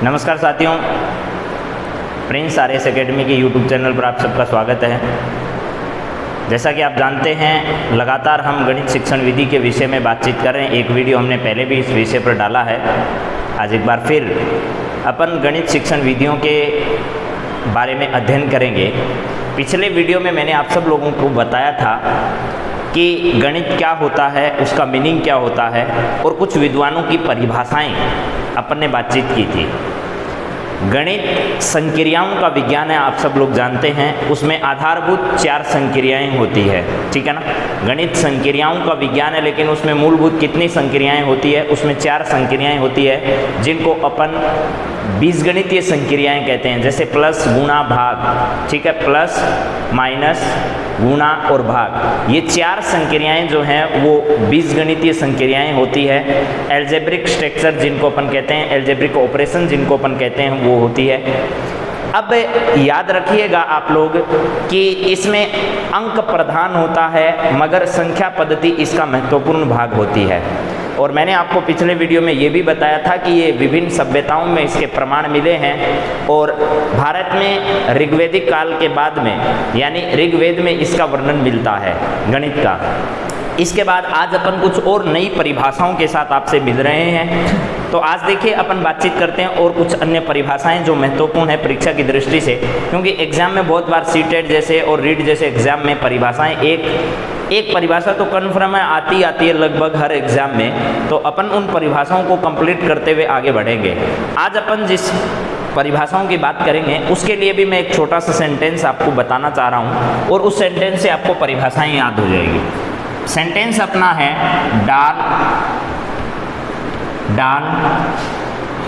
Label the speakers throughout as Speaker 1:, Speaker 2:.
Speaker 1: नमस्कार साथियों, Prince RS academy के यूट्यूब चैनल पर आप सबका स्वागत है। जैसा कि आप जानते हैं, लगातार हम गणित शिक्षण विधि के विषय में बातचीत कर रहे हैं। एक वीडियो हमने पहले भी इस विषय पर डाला है। आज एक बार फिर अपन गणित शिक्षण विधियों के बारे में अध्ययन करेंगे। पिछले वीडियो में मैंने आप सब लोगों को बताया था कि गणित क्या होता है, उसका मीनिंग क्या होता है और कुछ विद्वानों की परिभाषाएं अपन ने बातचीत की थी। गणित संक्रियाओं का विज्ञान है, आप सब लोग जानते हैं। उसमें आधारभूत 4 संक्रियाएं होती है, ठीक है ना। गणित संक्रियाओं का विज्ञान है, लेकिन उसमें मूलभूत कितनी संक्रियाएं होती है? उसमें 4 संक्रियाएं होती है, जिनको अपन बीजगणितीय संक्रियाएं कहते हैं। जैसे प्लस, गुणा, भाग, ठीक है। प्लस, माइनस, गुणा और भाग, ये 4 संक्रियाएं जो हैं वो बीजगणितीय संक्रियाएं होती है। एल्जेब्रिक स्ट्रक्चर जिनको अपन कहते हैं, एल्जेब्रिक ऑपरेशन जिनको अपन कहते हैं, वो होती है। अब याद रखिएगा आप लोग कि इसमें अंक प्रधान होता है, मगर संख्या पद्धति इसका महत्वपूर्ण भाग होती है। और मैंने आपको पिछले वीडियो में ये भी बताया था कि ये विभिन्न सभ्यताओं में इसके प्रमाण मिले हैं। और भारत में ऋग्वैदिक काल के बाद में, यानी ऋग्वेद में इसका वर्णन मिलता है गणित का। इसके बाद आज अपन कुछ और नई परिभाषाओं के साथ आपसे मिल रहे हैं। तो आज देखिए अपन बातचीत करते हैं और कुछ अन्य परिभाषाएं जो महत्वपूर्ण है परीक्षा की दृष्टि से, क्योंकि एग्जाम में बहुत बार सीटेट जैसे और रीट जैसे एग्जाम में परिभाषाएं एक परिभाषा तो कन्फर्म है, आती है लगभग हर एग्जाम में। तो अपन उन परिभाषाओं को कंप्लीट करते हुए आगे बढ़ेंगे। आज अपन जिस परिभाषाओं की बात करेंगे उसके लिए भी मैं एक छोटा सा सेंटेंस आपको बताना चाह रहा हूँ, और उस सेंटेंस से आपको परिभाषाएं याद हो जाएगी। सेंटेंस अपना है, डाल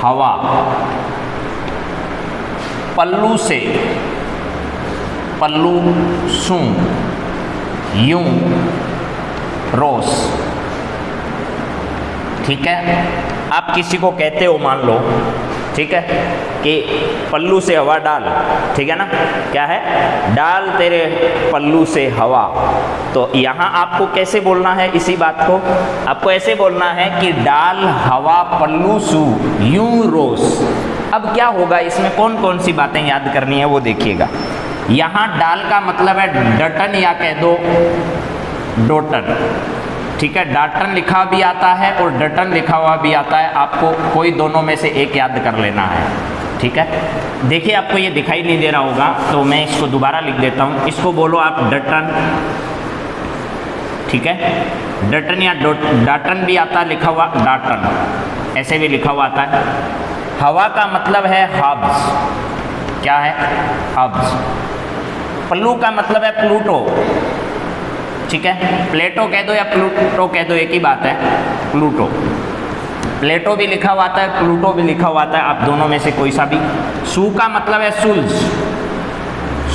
Speaker 1: हवा पल्लू से, पल्लू सू यूं रोस, ठीक है। आप किसी को कहते हो, मान लो, ठीक है, कि पल्लू से हवा डाल, ठीक है ना। क्या है? डाल तेरे पल्लू से हवा। तो यहाँ आपको कैसे बोलना है इसी बात को? आपको ऐसे बोलना है कि डाल हवा पल्लू सू यूं रोस। अब क्या होगा, इसमें कौन कौन सी बातें याद करनी है वो देखिएगा। यहाँ डाल का मतलब है डटन, या कह दो डोटन, ठीक है। डाटन लिखा भी आता है और डटन लिखा हुआ भी आता है। आपको कोई दोनों में से एक याद कर लेना है, ठीक है। देखिए आपको ये दिखाई नहीं दे रहा होगा, तो मैं इसको दोबारा लिख देता हूँ। इसको बोलो आप डटन, ठीक है। डटन या डाटन भी आता है लिखा हुआ, डाटन ऐसे भी लिखा हुआ आता है। हवा का मतलब है हब्स, क्या है? हब्स। पल्लू का मतलब है प्लूटो, ठीक है। प्लेटो कह दो या प्लूटो कह दो, एक ही बात है, प्लूटो। प्लेटो भी लिखा हुआ आता है, प्लूटो भी लिखा हुआ आता है, आप दोनों में से कोई सा भी। सू का मतलब है सुल्स,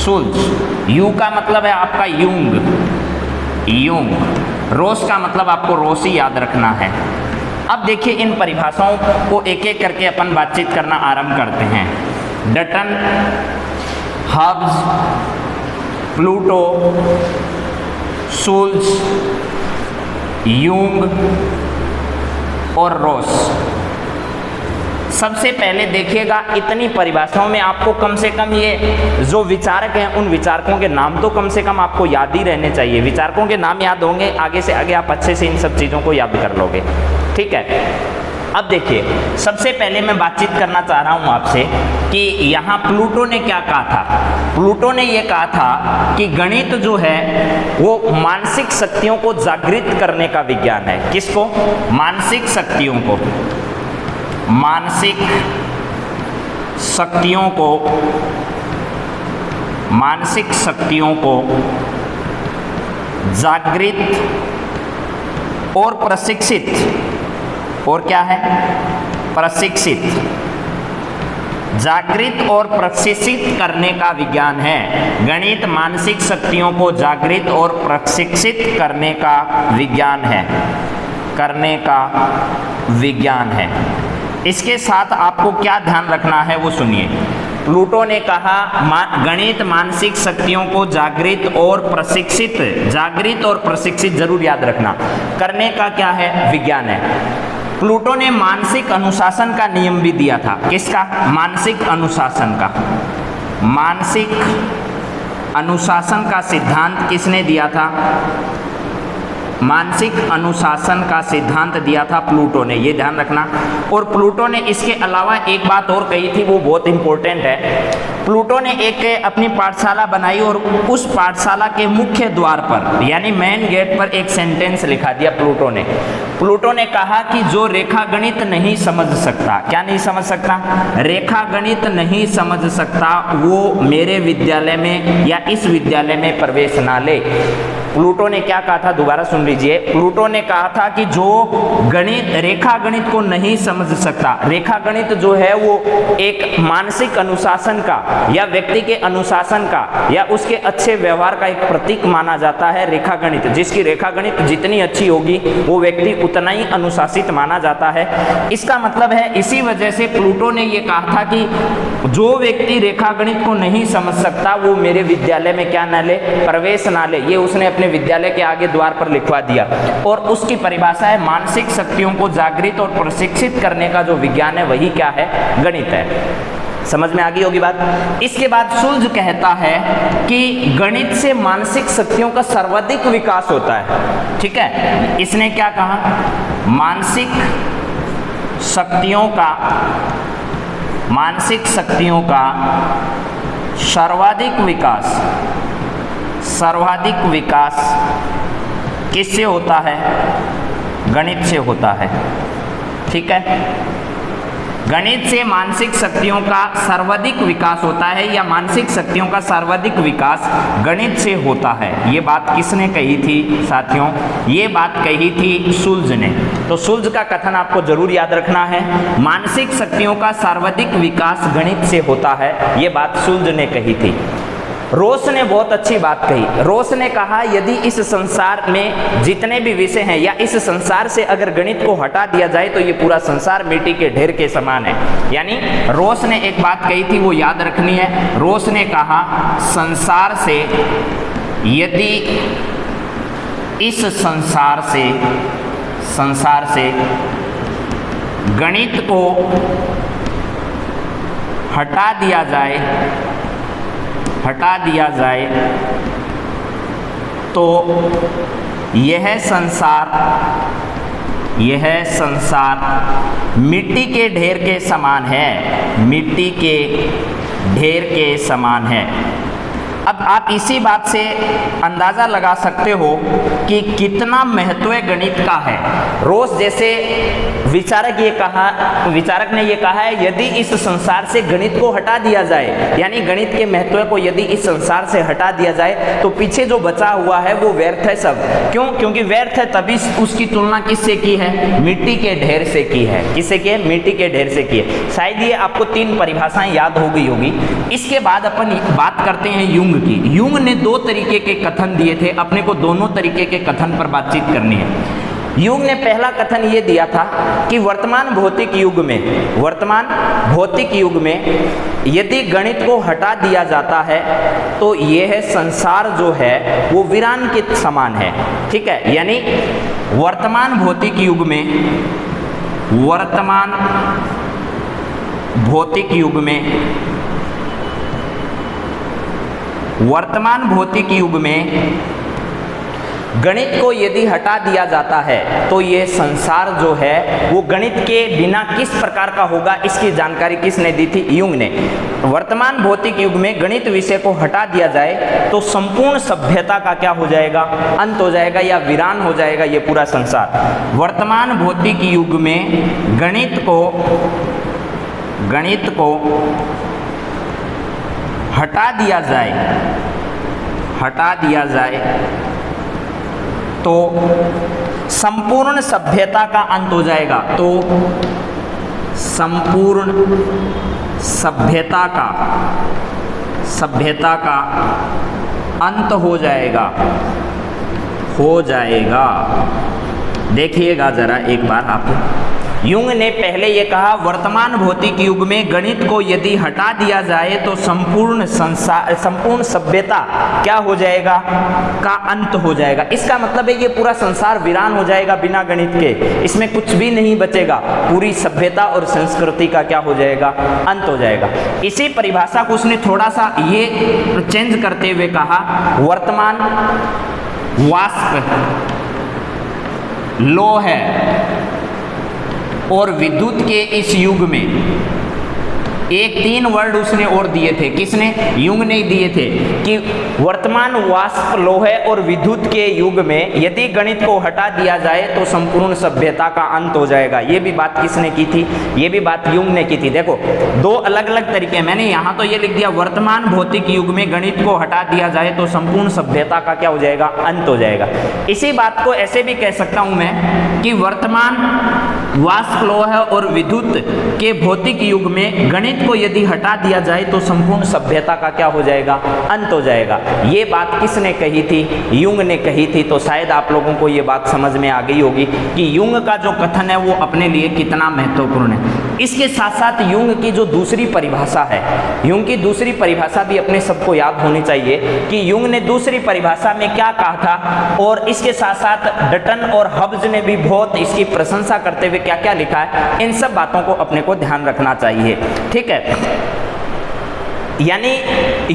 Speaker 1: सुल्स। यू का मतलब है आपका यूंग, यूंग। रोस का मतलब आपको रोसी याद रखना है। अब देखिए इन परिभाषाओं को एक एक करके अपन बातचीत करना आरंभ करते हैं। डटन, हब्स, प्लूटो, सुल्स, यूंग और रोस। सबसे पहले देखिएगा, इतनी परिभाषाओं में आपको कम से कम ये जो विचारक हैं उन विचारकों के नाम तो कम से कम आपको याद ही रहने चाहिए। विचारकों के नाम याद होंगे, आगे से आगे आप अच्छे से इन सब चीज़ों को याद कर लोगे, ठीक है। अब देखिए, सबसे पहले मैं बातचीत करना चाह रहा हूँ आपसे कि यहाँ प्लूटो ने क्या कहा था। प्लूटो ने ये कहा था कि गणित जो है वो मानसिक शक्तियों को जागृत करने का विज्ञान है। किसको? मानसिक शक्तियों को, मानसिक शक्तियों को, मानसिक शक्तियों को जागृत और प्रशिक्षित, और क्या है? प्रशिक्षित, जागृत और प्रशिक्षित करने का विज्ञान है। गणित मानसिक शक्तियों को जागृत और प्रशिक्षित करने का विज्ञान है, करने का विज्ञान है। इसके साथ आपको क्या ध्यान रखना है वो सुनिए। प्लूटो ने कहा गणित मानसिक शक्तियों को जागृत और प्रशिक्षित, जागृत और प्रशिक्षित जरूर याद रखना, करने का क्या है? विज्ञान है। प्लूटो ने मानसिक अनुशासन का नियम भी दिया था। किसका? मानसिक अनुशासन का। मानसिक अनुशासन का सिद्धांत किसने दिया था? मानसिक अनुशासन का सिद्धांत दिया था प्लूटो ने, ये ध्यान रखना। और प्लूटो ने इसके अलावा एक बात और कही थी, वो बहुत इंपॉर्टेंट है। प्लूटो ने एक अपनी पाठशाला बनाई और उस पाठशाला के मुख्य द्वार पर यानी मेन गेट पर एक सेंटेंस लिखा दिया प्लूटो ने। प्लूटो ने कहा कि जो रेखा गणित नहीं समझ सकता, क्या नहीं समझ सकता? रेखा गणित नहीं समझ सकता, वो मेरे विद्यालय में या इस विद्यालय में प्रवेश ना ले। प्लूटो ने क्या कहा था? दोबारा सुन लीजिए। प्लूटो ने कहा था कि जो गणित रेखा गणित को नहीं समझ सकता, रेखा गणित जो है वो एक मानसिक अनुशासन का या व्यक्ति के अनुशासन का या उसके अच्छे व्यवहार का एक प्रतीक माना जाता है रेखा गणित। जिसकी रेखा गणित जितनी अच्छी होगी वो व्यक्ति उतना ही अनुशासित माना जाता है। इसका मतलब है, इसी वजह से प्लूटो ने ये कहा था कि जो व्यक्ति रेखा गणित को नहीं समझ सकता वो मेरे विद्यालय में क्या ना ले? प्रवेश ना ले। ये उसने अपने विद्यालय के आगे द्वार पर लिखवा दिया। और उसकी परिभाषा है मानसिक शक्तियों को जागृत और प्रशिक्षित करने का जो विज्ञान है वही क्या है? गणित है। समझ में आ गई होगी बात। इसके बाद सुल्ज कहता है कि गणित से मानसिक शक्तियों का सर्वाधिक विकास होता है। ठीक है, इसने क्या कहा? मानसिक शक्तियों का सर्वाधिक विकास किससे होता है? गणित से होता है। ठीक है, गणित से मानसिक शक्तियों का सर्वाधिक विकास होता है या मानसिक शक्तियों का सर्वाधिक विकास गणित से होता है। ये बात किसने कही थी साथियों? ये बात कही थी सुल्ज ने। तो सुल्ज का कथन आपको जरूर याद रखना है, मानसिक शक्तियों का सर्वाधिक विकास गणित से होता है। ये बात सुल्ज ने कही थी। रोस ने बहुत अच्छी बात कही। रोस ने कहा यदि इस संसार में जितने भी विषय हैं या इस संसार से अगर गणित को हटा दिया जाए तो ये पूरा संसार मिट्टी के ढेर के समान है। यानी रोस ने एक बात कही थी, वो याद रखनी है। रोस ने कहा संसार से यदि इस संसार से गणित को हटा दिया जाए तो यह संसार मिट्टी के ढेर के समान है। मिट्टी के ढेर के समान है। अब आप इसी बात से अंदाज़ा लगा सकते हो कि कितना महत्व गणित का है। रोस जैसे विचारक ने ये कहा है यदि इस संसार से गणित को हटा दिया जाए, यानी गणित के महत्व को यदि इस संसार से हटा दिया जाए तो पीछे जो बचा हुआ है वो व्यर्थ है सब। क्यों? क्योंकि व्यर्थ है, तभी उसकी तुलना किससे की है? मिट्टी के ढेर से की है। किससे की है? मिट्टी के ढेर से की है। शायद ये आपको 3 परिभाषाएं याद हो गई होगी। इसके बाद अपन बात करते हैं युंग की। युंग ने 2 तरीके के कथन दिए थे, अपने को दोनों तरीके के कथन पर बातचीत करनी है। युंग ने पहला कथन ये दिया था कि वर्तमान भौतिक युग में यदि गणित को हटा दिया जाता है तो यह संसार जो है वो वीरान के समान है। ठीक है, यानी वर्तमान भौतिक युग में गणित को यदि हटा दिया जाता है तो ये संसार जो है वो गणित के बिना किस प्रकार का होगा, इसकी जानकारी किसने दी थी? युंग ने। वर्तमान भौतिक युग में गणित विषय को हटा दिया जाए तो संपूर्ण सभ्यता का क्या हो जाएगा? अंत हो जाएगा या वीरान हो जाएगा ये पूरा संसार। वर्तमान भौतिक युग में गणित को हटा दिया जाए तो संपूर्ण सभ्यता का अंत हो जाएगा। तो संपूर्ण सभ्यता का अंत हो जाएगा। देखिएगा जरा एक बार आप, युंग ने पहले ये कहा वर्तमान भौतिक युग में गणित को यदि हटा दिया जाए तो संपूर्ण संसार, संपूर्ण सभ्यता क्या हो जाएगा, का अंत हो जाएगा। इसका मतलब है ये पूरा संसार वीरान हो जाएगा बिना गणित के, इसमें कुछ भी नहीं बचेगा, पूरी सभ्यता और संस्कृति का क्या हो जाएगा, अंत हो जाएगा। इसी परिभाषा को उसने थोड़ा सा ये चेंज करते हुए कहा वर्तमान वाष्प लौह और विद्युत के इस युग में, एक 3 वर्ड उसने और दिए थे, किसने, युंग ने दिए थे कि वर्तमान वाष्प लोह और विद्युत के युग में यदि गणित को हटा दिया जाए तो संपूर्ण सभ्यता का अंत हो जाएगा। ये भी बात किसने की थी, ये भी बात युंग ने की थी। देखो 2 अलग अलग तरीके, मैंने यहाँ तो ये लिख दिया वर्तमान भौतिक युग में गणित को हटा दिया जाए तो संपूर्ण सभ्यता का क्या हो जाएगा, अंत हो जाएगा। इसी बात को ऐसे भी कह सकता हूं मैं कि वर्तमान वाष्प लोह और विद्युत के भौतिक युग में गणित को यदि हटा दिया जाए तो संपूर्ण सभ्यता का क्या हो जाएगा, अंत हो जाएगा। ये बात किसने कही थी, युंग ने कही थी। तो शायद आप लोगों को ये बात समझ में आ गई होगी कि युंग का जो कथन है वो अपने लिए कितना महत्वपूर्ण है। इसके साथ साथ युंग की जो दूसरी परिभाषा है, युंग की दूसरी परिभाषा भी अपने सबको याद होनी चाहिए कि युंग ने दूसरी परिभाषा में क्या कहा था, और इसके साथ साथ डटन और हब्स ने भी बहुत इसकी प्रशंसा करते हुए क्या क्या लिखा है, इन सब बातों को अपने को ध्यान रखना चाहिए। ठीक है, यानी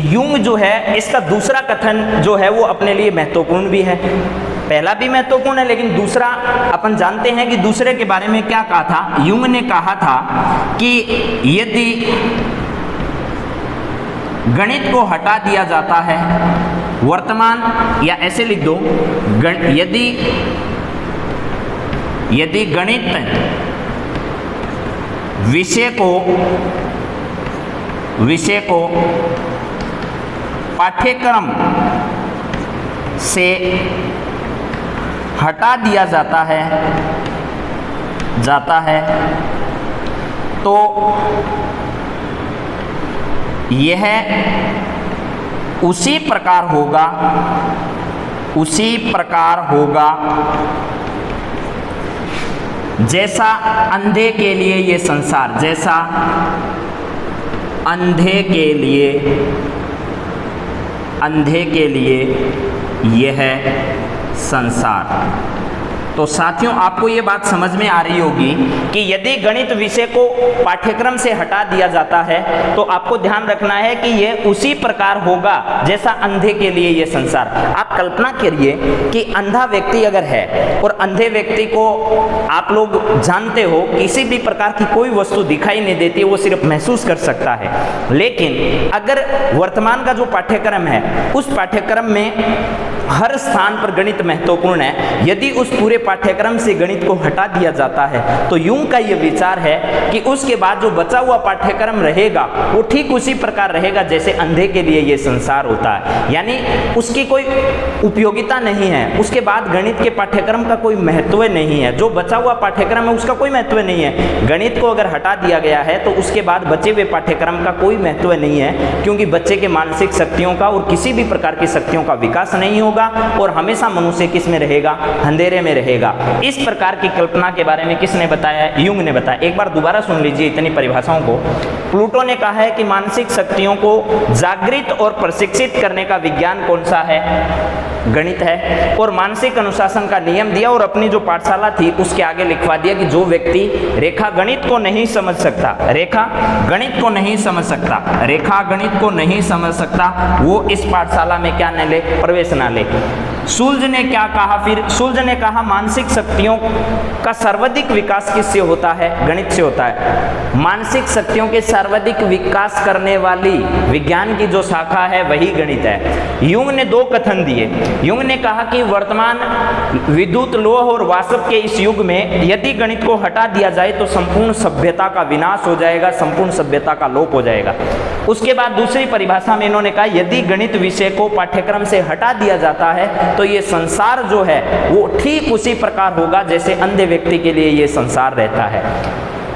Speaker 1: युंग जो है इसका दूसरा कथन जो है वो अपने लिए महत्वपूर्ण भी है, पहला भी महत्वपूर्ण है, लेकिन दूसरा अपन जानते हैं कि दूसरे के बारे में क्या कहा था। युंग ने कहा था कि यदि गणित को हटा दिया जाता है वर्तमान, या ऐसे लिख दो यदि गणित विषय को पाठ्यक्रम से हटा दिया जाता है तो यह उसी प्रकार होगा जैसा अंधे के लिए ये संसार, जैसा अंधे के लिए यह संसार। तो साथियों आपको ये बात समझ में आ रही होगी कि यदि गणित विषय को पाठ्यक्रम से हटा दिया जाता है तो आपको ध्यान रखना है कि यह उसी प्रकार होगा जैसा अंधे के लिए यह संसार। आप कल्पना करिए कि अंधा व्यक्ति अगर है और अंधे व्यक्ति को आप लोग जानते हो किसी भी प्रकार की कोई वस्तु दिखाई नहीं देती, वो सिर्फ महसूस कर सकता है। लेकिन अगर वर्तमान का जो पाठ्यक्रम है उस पाठ्यक्रम में हर स्थान पर गणित महत्वपूर्ण है, यदि उस पूरे पाठ्यक्रम से गणित को हटा दिया जाता है तो युंग का यह विचार है कि उसके बाद जो बचा हुआ पाठ्यक्रम रहेगा वो ठीक उसी प्रकार रहेगा जैसे अंधे के लिए यह संसार होता है, यानी उसकी कोई उपयोगिता नहीं है। उसके बाद गणित के पाठ्यक्रम का कोई महत्व नहीं है, जो बचा हुआ पाठ्यक्रम है उसका कोई महत्व नहीं है। गणित को अगर हटा दिया गया है तो उसके बाद बचे हुए पाठ्यक्रम का कोई महत्व नहीं है, क्योंकि बच्चे के मानसिक शक्तियों का और किसी भी प्रकार की शक्तियों का विकास नहीं होगा और हमेशा मनुष्य किस में रहेगा, अंधेरे में रहेगा। इस प्रकार की कल्पना के बारे में किसने बताया, युंग ने बताया। एक बार दोबारा सुन लीजिए इतनी परिभाषाओं को। प्लूटो ने कहा है कि मानसिक शक्तियों को जागृत और प्रशिक्षित करने का विज्ञान कौन सा है, गणित है। और मानसिक अनुशासन का नियम दिया और अपनी जो पाठशाला थी उसके आगे लिखवा दिया कि जो व्यक्ति रेखा गणित को नहीं समझ सकता, रेखा गणित को नहीं समझ सकता वो इस पाठशाला में क्या न ले, प्रवेश ना ले। सुल्ज ने क्या कहा फिर, सुल्ज ने कहा मानसिक शक्तियों का सर्वाधिक विकास किससे होता है, गणित से होता है। मानसिक शक्तियों के सर्वाधिक विकास करने वाली विज्ञान की जो शाखा है वही गणित है। युंग ने 2 कथन दिए। युंग ने कहा कि वर्तमान विद्युत लोह और वाष्प के इस युग में यदि गणित को हटा दिया जाए तो संपूर्ण सभ्यता का विनाश हो जाएगा, संपूर्ण सभ्यता का लोप हो जाएगा। उसके बाद दूसरी परिभाषा में इन्होंने कहा यदि गणित विषय को पाठ्यक्रम से हटा दिया जाता है तो ये संसार जो है वो ठीक उसी प्रकार होगा जैसे अंधे व्यक्ति के लिए ये संसार रहता है।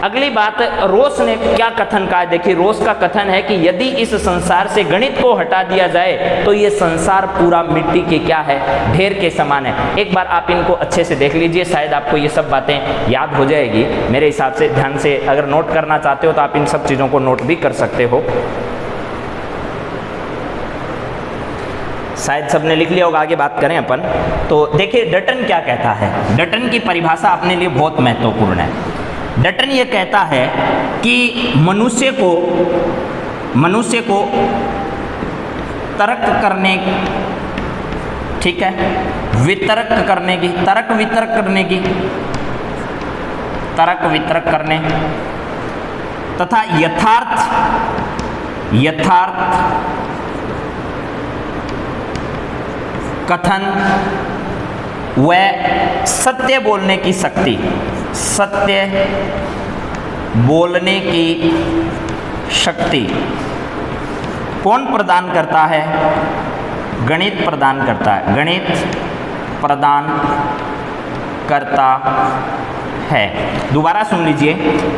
Speaker 1: अगली बात, रोस ने क्या कथन कहा है? देखिए, रोस का कथन है कि यदि इस संसार से गणित को हटा दिया जाए तो ये संसार पूरा मिट्टी के क्या है, ढेर के समान है। एक बार आप इनको अच्छे से देख लीजिए, शायद आपको ये सब बातें याद हो जाएगी। मेरे हिसाब से ध्यान से अगर नोट करना चाहते हो तो आप इन सब चीज़ों को नोट भी कर सकते हो। शायद सबने लिख लिया होगा, आगे बात करें अपन। तो देखिए डटन क्या कहता है। डटन की परिभाषा अपने लिए बहुत महत्वपूर्ण है। डटन ये कहता है कि मनुष्य को तर्क करने, ठीक है, वितर्क करने की, तर्क वितर्क करने की, तर्क वितर्क करने तथा यथार्थ कथन व सत्य बोलने की शक्ति, सत्य बोलने की शक्ति कौन प्रदान करता है? गणित प्रदान करता है। गणित प्रदान करता है। दोबारा सुन लीजिए,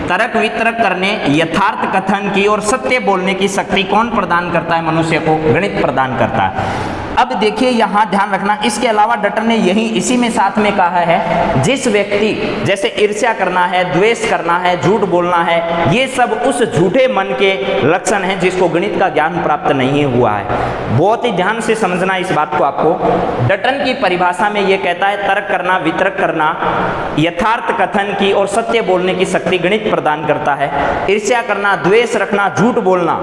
Speaker 1: तर्क वितर्क करने, यथार्थ कथन की और सत्य बोलने की शक्ति कौन प्रदान करता है? मनुष्य को गणित प्रदान करता है। अब देखिए यहां ध्यान रखना, इसके अलावा डटन ने इसी में साथ में कहा है, जिस व्यक्ति जैसे ईर्ष्या करना है, द्वेष करना है, झूठ बोलना है, ये सब उस झूठे मन के लक्षण हैं जिसको गणित का ज्ञान प्राप्त नहीं हुआ है। बहुत ही ध्यान से समझना इस बात को आपको। डटन की परिभाषा में ये कहता है, तर्क करना, वितर्क करना, यथार्थ कथन की और सत्य बोलने की शक्ति गणित प्रदान करता है। ईर्ष्या करना, द्वेष रखना, झूठ बोलना,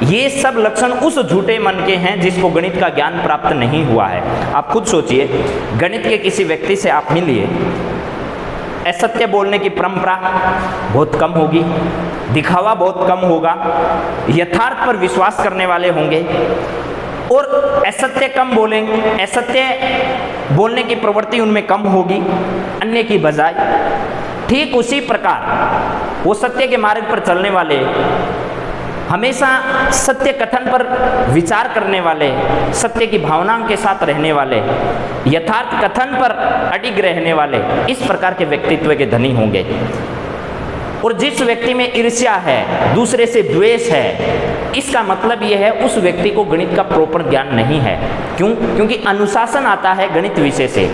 Speaker 1: ये सब लक्षण उस झूठे मन के हैं जिसको गणित का ज्ञान प्राप्त नहीं हुआ है। आप खुद सोचिए, गणित के किसी व्यक्ति से आप मिलिए, असत्य बोलने की परंपरा बहुत कम होगी, दिखावा बहुत कम होगा, यथार्थ पर विश्वास करने वाले होंगे और असत्य कम बोलेंगे, असत्य बोलने की प्रवृत्ति उनमें कम होगी अन्य की बजाय। ठीक उसी प्रकार वो सत्य के मार्ग पर चलने वाले, हमेशा सत्य कथन पर विचार करने वाले, सत्य की भावनाओं के साथ रहने वाले, यथार्थ कथन पर अडिग रहने वाले, इस प्रकार के व्यक्तित्व के धनी होंगे। और जिस व्यक्ति में ईर्ष्या है, दूसरे से द्वेष है, इसका मतलब यह है उस व्यक्ति को गणित का प्रॉपर ज्ञान नहीं है। क्यों? क्योंकि अनुशासन आता है गणित विषय से।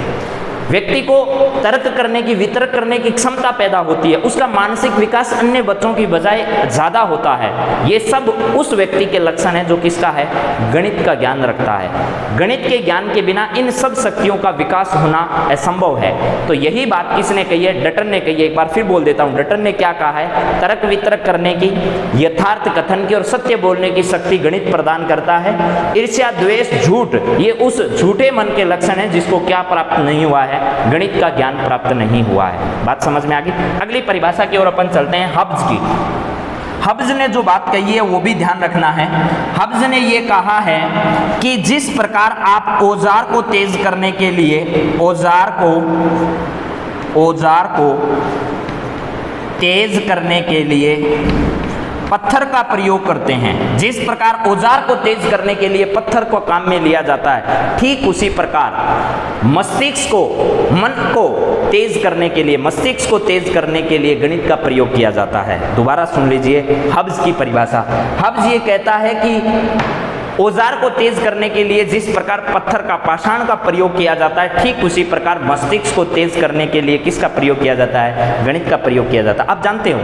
Speaker 1: व्यक्ति को तर्क करने की, वितर्क करने की क्षमता पैदा होती है, उसका मानसिक विकास अन्य बच्चों की बजाय ज़्यादा होता है। ये सब उस व्यक्ति के लक्षण हैं जो किसका है? गणित का ज्ञान रखता है। गणित के ज्ञान के बिना इन सब शक्तियों का विकास होना असंभव है। तो यही बात किसने कही है? डटन ने कही है। एक बार फिर बोल देता हूँ, डटन ने क्या कहा है? तर्क वितर्क करने की, यथार्थ कथन की और सत्य बोलने की शक्ति गणित प्रदान करता है। ईर्ष्या, द्वेष, झूठ, ये उस झूठे मन के लक्षण हैं जिसको क्या प्राप्त नहीं हुआ है? गणित का ज्ञान प्राप्त नहीं हुआ है। बात समझ में आ गई? अगली परिभाषा की ओर अपन चलते हैं, हब्स की। हब्स ने जो बात कही है वो भी ध्यान रखना है। हब्स ने ये कहा है कि जिस प्रकार आप औजार को तेज करने के लिए, औजार को तेज करने के लिए पत्थर का प्रयोग करते हैं, जिस प्रकार औजार को तेज करने के लिए पत्थर को काम में लिया जाता है, ठीक उसी प्रकार मस्तिष्क को, मन को तेज करने के लिए, मस्तिष्क को तेज करने के लिए गणित का प्रयोग किया जाता है। दोबारा सुन लीजिए हब्स की परिभाषा। हब्स ये कहता है कि औजार को तेज करने के लिए जिस प्रकार पत्थर का, पाषाण का प्रयोग किया जाता है, ठीक उसी प्रकार मस्तिष्क को तेज करने के लिए किसका प्रयोग किया जाता है? गणित का प्रयोग किया जाता है। आप जानते हो,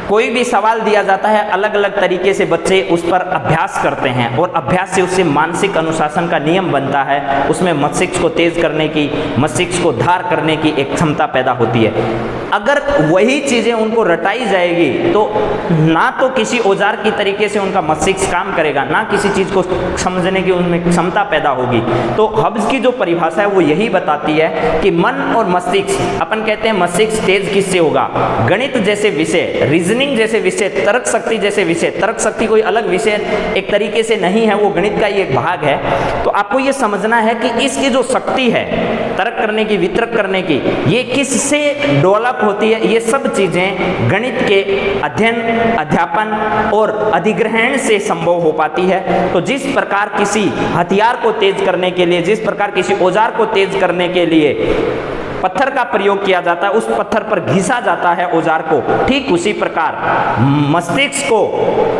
Speaker 1: कोई भी सवाल दिया जाता है, अलग अलग तरीके से बच्चे उस पर अभ्यास करते हैं और अभ्यास से उससे मानसिक अनुशासन का नियम बनता है। उसमें मस्तिष्क को तेज करने की, मस्तिष्क को धार करने की एक क्षमता पैदा होती है। अगर वही चीज़ें उनको रटाई जाएगी तो ना तो किसी औजार की तरीके से उनका मस्तिष्क काम करेगा, ना किसी चीज़ को समझने की उनमें क्षमता पैदा होगी। तो हब्स की जो परिभाषा है वो यही बताती है कि मन और मस्तिष्क, अपन कहते हैं मस्तिष्क तेज किससे होगा? गणित जैसे विषय, रीजनिंग जैसे विषय, तर्क शक्ति जैसे विषय। तर्क शक्ति कोई अलग विषय एक तरीके से नहीं है, वो गणित का ही एक भाग है। तो आपको ये समझना है कि इसकी जो शक्ति है तर्क करने की, वितर्क करने की, ये किससे डेवलप होती है? ये सब चीजें गणित के अध्ययन, अध्यापन और अधिग्रहण से संभव हो पाती है। तो जिस प्रकार किसी हथियार को तेज करने के लिए, जिस प्रकार किसी औजार को तेज करने के लिए पत्थर का प्रयोग किया जाता है, उस पत्थर पर घिसा जाता है औजार को, ठीक उसी प्रकार मस्तिष्क को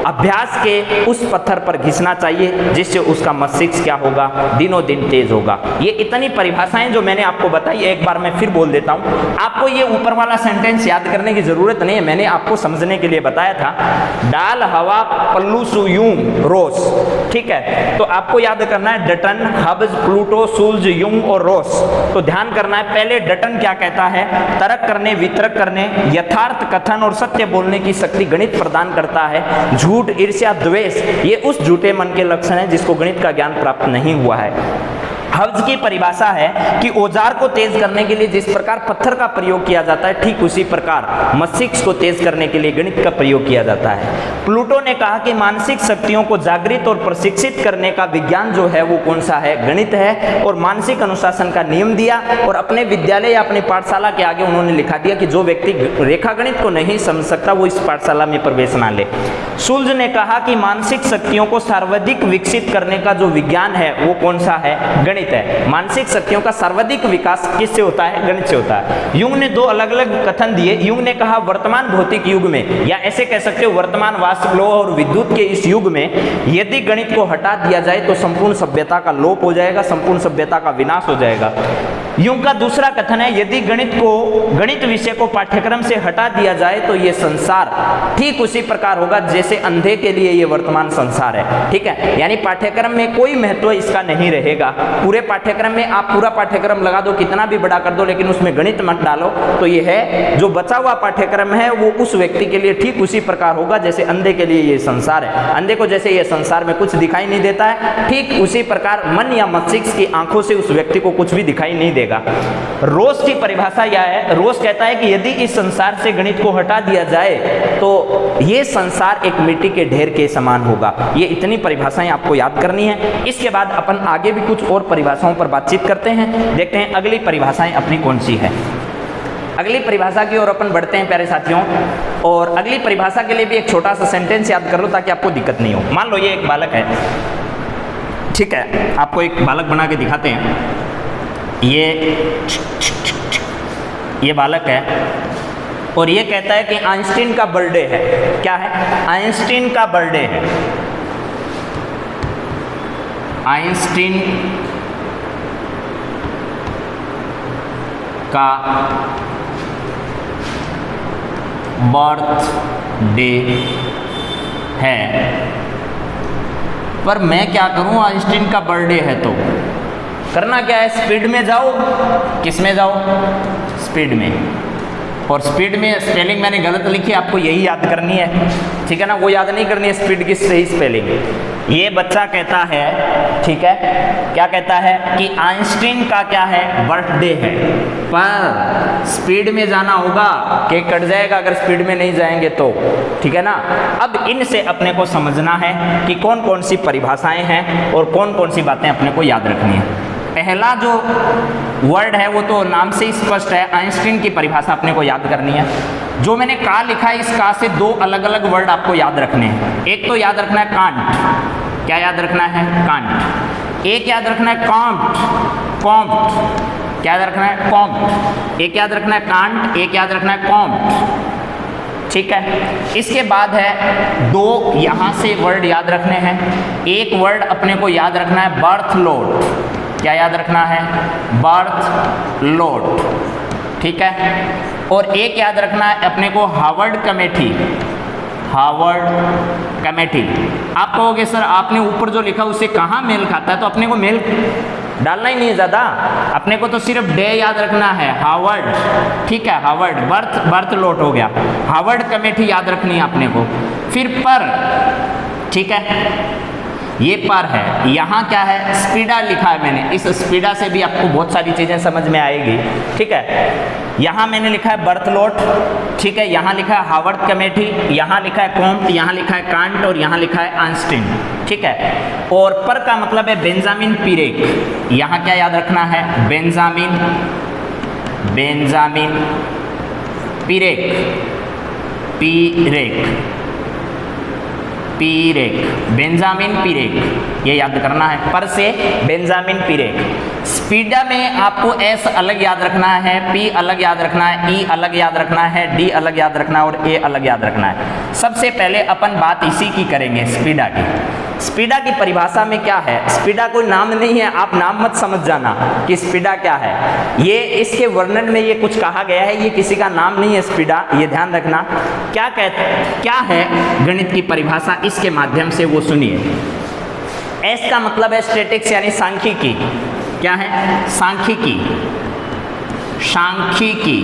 Speaker 1: अभ्यास के उस पत्थर पर घिसना चाहिए, जिससे उसका मस्तिष्क क्या होगा, दिनों दिन तेज होगा। ये इतनी परिभाषाएं जो मैंने आपको बताई, एक बार मैं फिर बोल देता हूं। आपको ये ऊपर वाला सेंटेंस याद करने की जरूरत नहीं है, मैंने आपको समझने के लिए बताया था। डाल, हवा, पल्लू, सुयूंग, रोस, ठीक है। तो आपको याद करना है डटन, हब्स, प्लूटो, सूल्ज, युंग और रोस। तो ध्यान करना है, पहले डटन क्या कहता है, तर्क करने, वितरक करने, यथार्थ कथन और सत्य बोलने की शक्ति गणित प्रदान करता है। झूठ, ईर्ष्या, द्वेष, ये उस झूठे मन के लक्षण हैं जिसको गणित का ज्ञान प्राप्त नहीं हुआ है। हब्स की परिभाषा है कि औजार को तेज करने के लिए जिस प्रकार पत्थर का प्रयोग किया जाता है, ठीक उसी प्रकार मस्तिष्क को तेज करने के लिए गणित का प्रयोग किया जाता है। प्लूटो ने कहा कि मानसिक शक्तियों को जागृत और प्रशिक्षित करने का विज्ञान जो है वो कौन सा है, गणित है। और मानसिक अनुशासन का नियम दिया और अपने विद्यालय या अपनी पाठशाला के आगे उन्होंने लिखा दिया कि जो व्यक्ति रेखा गणित को नहीं समझ सकता वो इस पाठशाला में प्रवेश ना ले। सुल्ज ने कहा कि मानसिक शक्तियों को सर्वाधिक विकसित करने का जो विज्ञान है वो कौन सा है, गणित है। मानसिक शक्तियों का सर्वाधिक विकास किससे होता है, गणित से होता है। युंग ने दो अलग अलग कथन दिए। युंग ने कहा वर्तमान भौतिक युग में, या ऐसे कह सकते हो वर्तमान वाष्प लोह और विद्युत के इस युग में यदि गणित को हटा दिया जाए तो संपूर्ण सभ्यता का लोप हो जाएगा, संपूर्ण सभ्यता का विनाश हो जाएगा। युंग का दूसरा कथन है यदि गणित विषय को पाठ्यक्रम से हटा दिया जाए तो ये संसार ठीक उसी प्रकार होगा जैसे अंधे के लिए ये वर्तमान संसार है, ठीक है। यानी पाठ्यक्रम में कोई महत्व इसका नहीं रहेगा। पूरे पाठ्यक्रम में आप पूरा पाठ्यक्रम लगा दो, कितना भी बड़ा कर दो, लेकिन उसमें गणित मत डालो, तो ये है जो बचा हुआ पाठ्यक्रम है वो उस व्यक्ति के लिए ठीक उसी प्रकार होगा जैसे अंधे के लिए ये संसार है। अंधे को जैसे ये संसार में कुछ दिखाई नहीं देता है, ठीक उसी प्रकार मन या मस्तिष्क की आंखों से उस व्यक्ति को कुछ भी दिखाई नहीं देगा। रोस की परिभाषा यह है, रोस कहता है कि यदि इस संसार से गणित को हटा दिया जाए तो ये संसार एक मिट्टी के ढेर के समान होगा। ये इतनी परिभाषाएं आपको याद करनी है। इसके बाद अपन आगे भी कुछ और परिभाषाओं पर बातचीत करते हैं, देखते हैं अगली परिभाषाएं अपनी कौन सी है। अगली परिभाषा की ओर अपन बढ़ते हैं प्यारे साथियों, और अगली परिभाषा के लिए भी एक छोटा सा सेंटेंस याद कर लो ताकि आपको दिक्कत नहीं हो। मान लो ये एक बालक है, ठीक है, आपको एक बालक बना के दिखाते हैं। ये बालक है और ये कहता है कि आइंस्टीन का बर्थडे है। क्या है? आइंस्टीन का बर्थडे है। आइंस्टीन का बर्थडे है, पर मैं क्या करूं, आइंस्टीन का बर्थडे है तो करना क्या है, स्पीड में जाओ। किस में जाओ? स्पीड में। और स्पीड में स्पेलिंग मैंने गलत लिखी, आपको यही याद करनी है, ठीक है ना, वो याद नहीं करनी है स्पीड की सही स्पेलिंग। ये बच्चा कहता है, ठीक है, क्या कहता है कि आइंस्टीन का क्या है, बर्थडे है, पर स्पीड में जाना होगा, केक कट जाएगा अगर स्पीड में नहीं जाएंगे तो, ठीक है ना। अब इनसे अपने को समझना है कि कौन कौन सी परिभाषाएं हैं और कौन कौन सी बातें अपने को याद रखनी है। पहला जो वर्ड है वो तो नाम से ही स्पष्ट है, आइंस्टीन की परिभाषा अपने को याद करनी है। जो मैंने का लिखा है, इस का से दो अलग अलग वर्ड आपको याद रखने हैं। एक तो याद रखना है कांट। क्या याद रखना है? कांट। एक याद रखना है कॉम्ट। कॉम्ट। क्या याद रखना है? कॉम्ट। एक याद रखना है कांट, एक याद रखना है कॉम्ट, ठीक है। इसके बाद है दो यहाँ से वर्ड याद रखने हैं। एक वर्ड अपने को याद रखना है बर्थ लोड। क्या याद रखना है? बर्थ लोड, ठीक है। और एक याद रखना है अपने को हार्वर्ड कमेटी। Harvard committee. आप कहोगे सर आपने ऊपर जो लिखा उससे कहाँ मेल खाता है, तो अपने को मेल डालना ही नहीं है ज़्यादा, अपने को तो सिर्फ डे याद रखना है, हार्वर्ड, ठीक है, हार्वर्ड। बर्थ लोड हो गया, हार्वर्ड कमेटी याद रखनी है अपने को। फिर पर, ठीक है, ये पर है। यहाँ क्या है? स्पीडा लिखा है मैंने, इस स्पीडा से भी आपको बहुत सारी चीज़ें समझ में आएगी, ठीक है। यहाँ मैंने लिखा है बर्थ लोड, ठीक है, यहाँ लिखा है हार्वर्ड कमेटी, यहाँ लिखा है कॉम्ट, यहाँ लिखा है कांट और यहाँ लिखा है आइंस्टीन, ठीक है। और पर का मतलब है बेंजामिन पिरेक। यहाँ क्या याद रखना है? बेंजामिन पिरेक। पीरेक, बेंजामिन पीरेक, ये याद करना है, पर से बेंजामिन पीरेक। स्पीडा में आपको एस अलग याद रखना है, पी अलग याद रखना है, ई अलग याद रखना है, डी अलग याद रखना है और ए अलग याद रखना है। सबसे पहले अपन बात इसी की करेंगे, स्पीडा की। स्पीडा की परिभाषा में क्या है? स्पीडा कोई नाम नहीं है, आप नाम मत समझ जाना कि स्पीडा क्या है। ये इसके वर्णन में ये कुछ कहा गया है, ये किसी का नाम नहीं है स्पीडा, ये ध्यान रखना। क्या है गणित की परिभाषा, इसके माध्यम से वो सुनिए। एस का मतलब है स्टैटिक्स यानी सांख्यिकी। क्या है? सांख्यिकी, सांख्यिकी।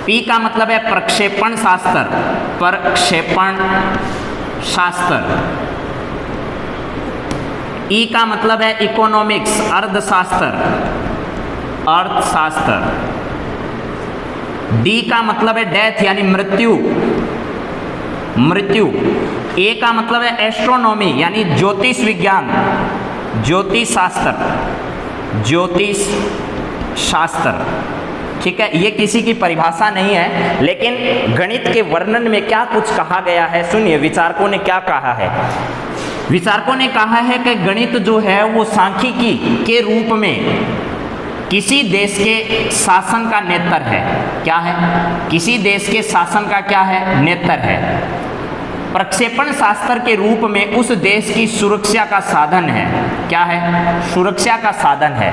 Speaker 1: पी का मतलब है प्रक्षेपण शास्त्र, प्रक्षेपण शास्त्र। ई का मतलब है इकोनॉमिक्स, अर्थशास्त्र, अर्थशास्त्र। डी का मतलब है डेथ यानी मृत्यु, मृत्यु। ए का मतलब है एस्ट्रोनॉमी यानी ज्योतिष विज्ञान, ज्योतिष शास्त्र, ज्योतिष शास्त्र। ठीक है, ये किसी की परिभाषा नहीं है, लेकिन गणित के वर्णन में क्या कुछ कहा गया है सुनिए। विचारकों ने क्या कहा है? विचारकों ने कहा है कि गणित जो है वो सांख्यिकी के रूप में किसी देश के शासन का नेत्र है। क्या है? किसी देश के शासन का क्या है? नेत्र है। प्रक्षेपण शास्त्र के रूप में उस देश की सुरक्षा का साधन है। क्या है? सुरक्षा का साधन है।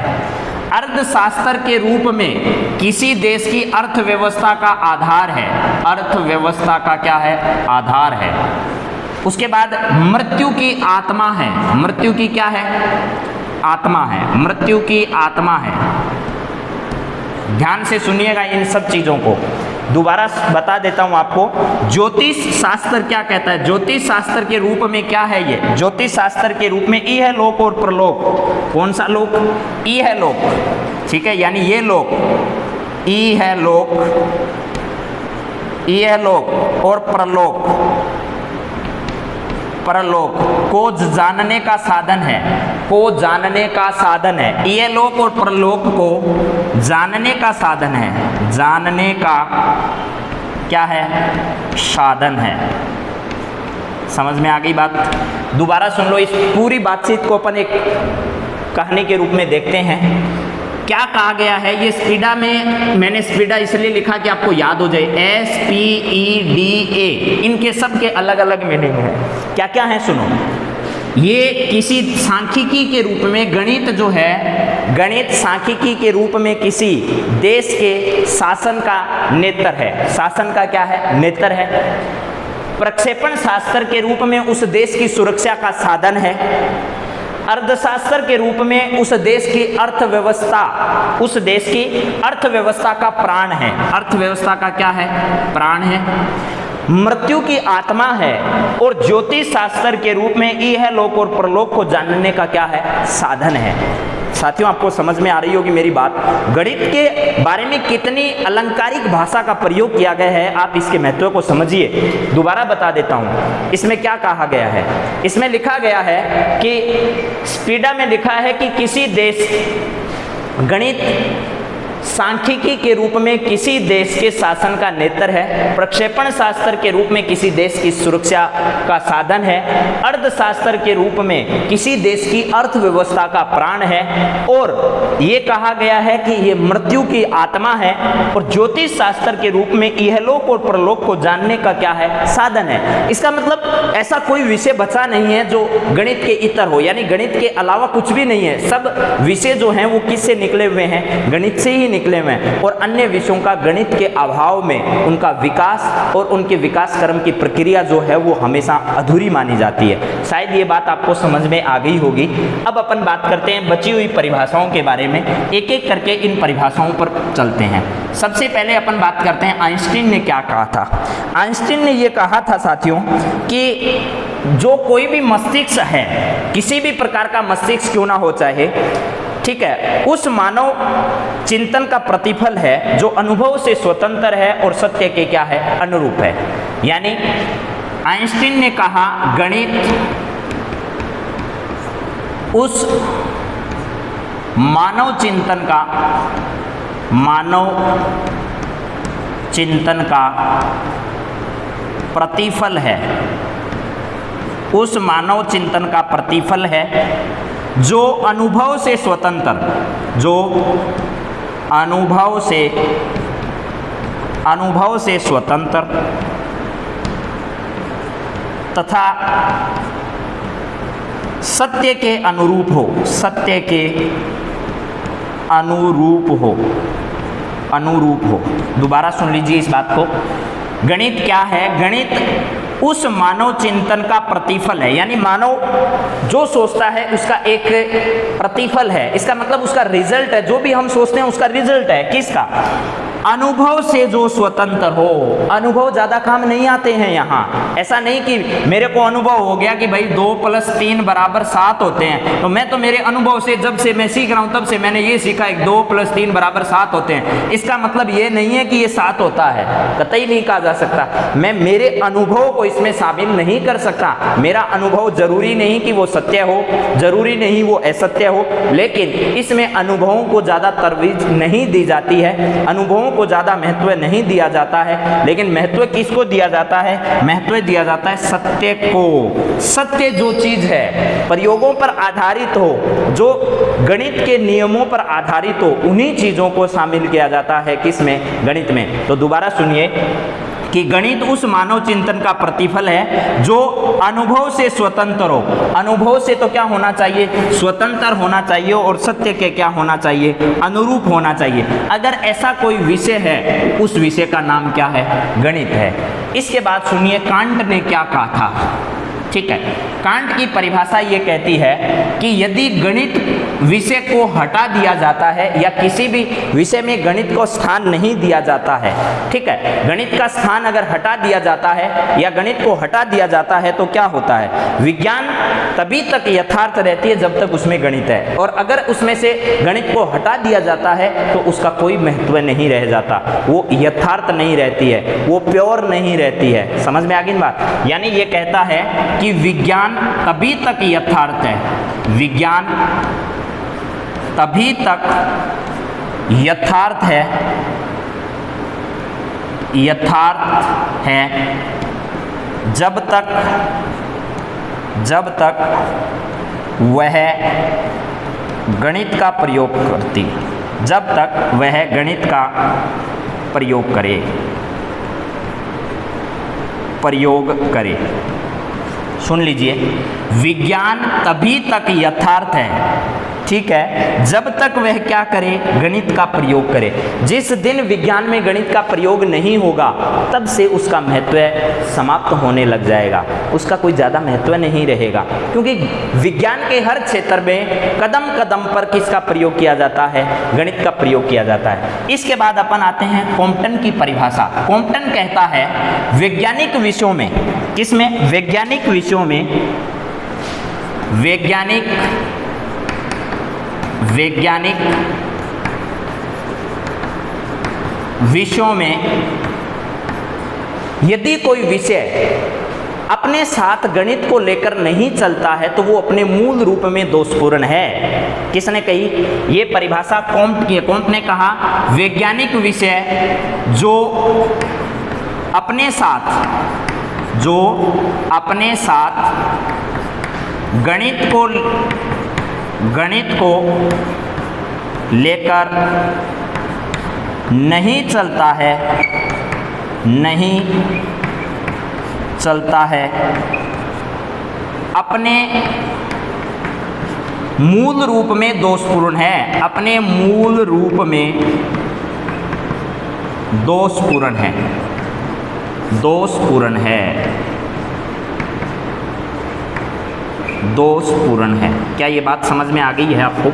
Speaker 1: अर्थशास्त्र के रूप में किसी देश की अर्थव्यवस्था का आधार है। अर्थव्यवस्था का क्या है? आधार है। उसके बाद मृत्यु की आत्मा है। मृत्यु की क्या है? आत्मा है। मृत्यु की आत्मा है। ध्यान से सुनिएगा इन सब चीजों को, दोबारा बता देता हूं आपको। ज्योतिष शास्त्र क्या कहता है? ज्योतिष शास्त्र के रूप में क्या है ये? ज्योतिष शास्त्र के रूप में ई है लोक और प्रलोक। कौन सा लोक? ई है लोक। ठीक है, यानी ये लोक, ई है लोक, ई है लोक और प्रलोक, परलोक को जानने का साधन है, को जानने का साधन है। ये लोक और परलोक को जानने का साधन है, जानने का क्या है? साधन है। समझ में आ गई बात? दोबारा सुन लो, इस पूरी बातचीत को अपन एक कहानी के रूप में देखते हैं। क्या कहा गया है? ये स्पीडा में, मैंने स्पीडा इसलिए लिखा कि आपको याद हो जाए। SPEDA, इनके सब के अलग अलग मीनिंग है। क्या क्या है सुनो। ये किसी सांख्यिकी के रूप में, गणित जो है, गणित सांख्यिकी के रूप में किसी देश के शासन का नेत्र है। शासन का क्या है? नेत्र है। प्रक्षेपण शास्त्र के रूप में उस देश की सुरक्षा का साधन है। अर्थशास्त्र के रूप में उस देश की अर्थव्यवस्था, उस देश की अर्थव्यवस्था का प्राण है। अर्थव्यवस्था का क्या है? प्राण है। मृत्यु की आत्मा है। और ज्योतिष शास्त्र के रूप में ई है लोक और परलोक को जानने का क्या है? साधन है। साथियों, आपको समझ में आ रही होगी मेरी बात। गणित के बारे में कितनी अलंकारिक भाषा का प्रयोग किया गया है, आप इसके महत्व को समझिए। दोबारा बता देता हूं, इसमें क्या कहा गया है। इसमें लिखा गया है कि स्पीडा में लिखा है कि किसी देश, गणित सांख्यिकी के रूप में किसी देश के शासन का नेत्र है। प्रक्षेपण शास्त्र के रूप में किसी देश की सुरक्षा का साधन है। अर्थशास्त्र के रूप में किसी देश की अर्थव्यवस्था का प्राण है। और ये कहा गया है कि ये मृत्यु की आत्मा है। और ज्योतिष शास्त्र के रूप में इहलोक और परलोक को जानने का क्या है? साधन है। इसका मतलब ऐसा कोई विषय बचा नहीं है जो गणित के इतर हो, यानी गणित के अलावा कुछ भी नहीं है। सब विषय जो हैं वो किससे निकले हुए हैं? गणित से ही निकले हुए हैं। और अन्य विषयों का गणित के अभाव में उनका विकास और उनके विकास क्रम की प्रक्रिया जो है वो हमेशा अधूरी मानी जाती है। शायद ये बात आपको समझ में आ गई होगी। अब अपन बात करते हैं बची हुई परिभाषाओं के बारे में। एक एक करके इन परिभाषाओं पर चलते हैं। सबसे पहले अपन बात करते हैं आइंस्टीन ने क्या कहा था। आइंस्टीन ने ये कहा था साथियों कि जो कोई भी मस्तिष्क है, किसी भी प्रकार का मस्तिष्क क्यों ना हो चाहे, ठीक है, उस मानव चिंतन का प्रतिफल है जो अनुभव से स्वतंत्र है और सत्य के क्या है? अनुरूप है। यानी आइंस्टीन ने कहा गणित उस मानव चिंतन का प्रतिफल है, उस मानव चिंतन का प्रतिफल है जो अनुभव से स्वतंत्र, जो अनुभव से स्वतंत्र तथा सत्य के अनुरूप हो, सत्य के अनुरूप हो। दोबारा सुन लीजिए इस बात को। गणित क्या है? गणित उस मानव चिंतन का प्रतिफल है, यानी मानव जो सोचता है उसका एक प्रतिफल है। इसका मतलब उसका रिजल्ट है, जो भी हम सोचते हैं उसका रिजल्ट है। किसका? अनुभव से जो स्वतंत्र हो। अनुभव ज्यादा काम नहीं आते हैं यहाँ। ऐसा नहीं कि मेरे को अनुभव हो गया कि भाई 2 + 3 = 7 होते हैं, तो मैं तो मेरे अनुभव से, जब से मैं सीख रहा हूँ तब से मैंने ये सीखा है 2 + 3 = 7 होते हैं। इसका मतलब ये नहीं है कि ये 7 होता है, कतई नहीं कहा जा सकता। मैं मेरे अनुभव को इसमें शामिल नहीं कर सकता। मेरा अनुभव जरूरी नहीं कि वो सत्य हो, जरूरी नहीं वो असत्य हो, लेकिन इसमें अनुभवों को ज्यादा तरवीज नहीं दी जाती है, अनुभवों को ज्यादा महत्व नहीं दिया जाता है। लेकिन महत्व किसको दिया जाता है? महत्व दिया जाता है सत्य को। सत्य जो चीज है, प्रयोगों पर आधारित हो, जो गणित के नियमों पर आधारित हो, उन्हीं चीजों को शामिल किया जाता है किसमें? गणित में। तो दोबारा सुनिए कि गणित उस मानव चिंतन का प्रतिफल है जो अनुभव से स्वतंत्र हो। अनुभव से तो क्या होना चाहिए? स्वतंत्र होना चाहिए, और सत्य के क्या होना चाहिए? अनुरूप होना चाहिए। अगर ऐसा कोई विषय है, उस विषय का नाम क्या है? गणित है। इसके बाद सुनिए कांट ने क्या कहा था। ठीक है, कांट की परिभाषा ये कहती है कि यदि गणित विषय को हटा दिया जाता है, या किसी भी विषय में गणित को स्थान नहीं दिया जाता है, ठीक है, गणित का स्थान अगर हटा दिया जाता है या गणित को हटा दिया जाता है तो क्या होता है? विज्ञान तभी तक यथार्थ रहती है जब तक उसमें गणित है, और अगर उसमें से गणित को हटा दिया जाता है तो उसका कोई महत्व नहीं रह जाता, वो यथार्थ नहीं रहती है, वो प्योर नहीं रहती है। समझ में आ गई बात? यानी ये कहता है कि विज्ञान तभी तक यथार्थ है, विज्ञान तभी तक यथार्थ है, जब तक वह गणित का प्रयोग करती, जब तक वह गणित का प्रयोग करे। सुन लीजिए, विज्ञान तभी तक यथार्थ है, ठीक है, जब तक वह क्या करे? गणित का प्रयोग करे। जिस दिन विज्ञान में गणित का प्रयोग नहीं होगा, तब से उसका महत्व समाप्त होने लग जाएगा, उसका कोई ज़्यादा महत्व नहीं रहेगा, क्योंकि विज्ञान के हर क्षेत्र में कदम कदम पर किसका प्रयोग किया जाता है? गणित का प्रयोग किया जाता है। इसके बाद अपन आते हैं कॉम्पटन की परिभाषा। कॉम्पटन कहता है वैज्ञानिक विषयों में, किसमें? वैज्ञानिक विषयों में, वैज्ञानिक विषयों में यदि कोई विषय अपने साथ गणित को लेकर नहीं चलता है तो वो अपने मूल रूप में दोषपूर्ण है। किसने कही? ये परिभाषा कॉम्ट की है। कॉम्ट ने कहा वैज्ञानिक विषय जो अपने साथ गणित को लेकर नहीं चलता है, अपने मूल रूप में दोषपूर्ण है, अपने मूल रूप में दोषपूर्ण है। क्या ये बात समझ में आ गई है आपको?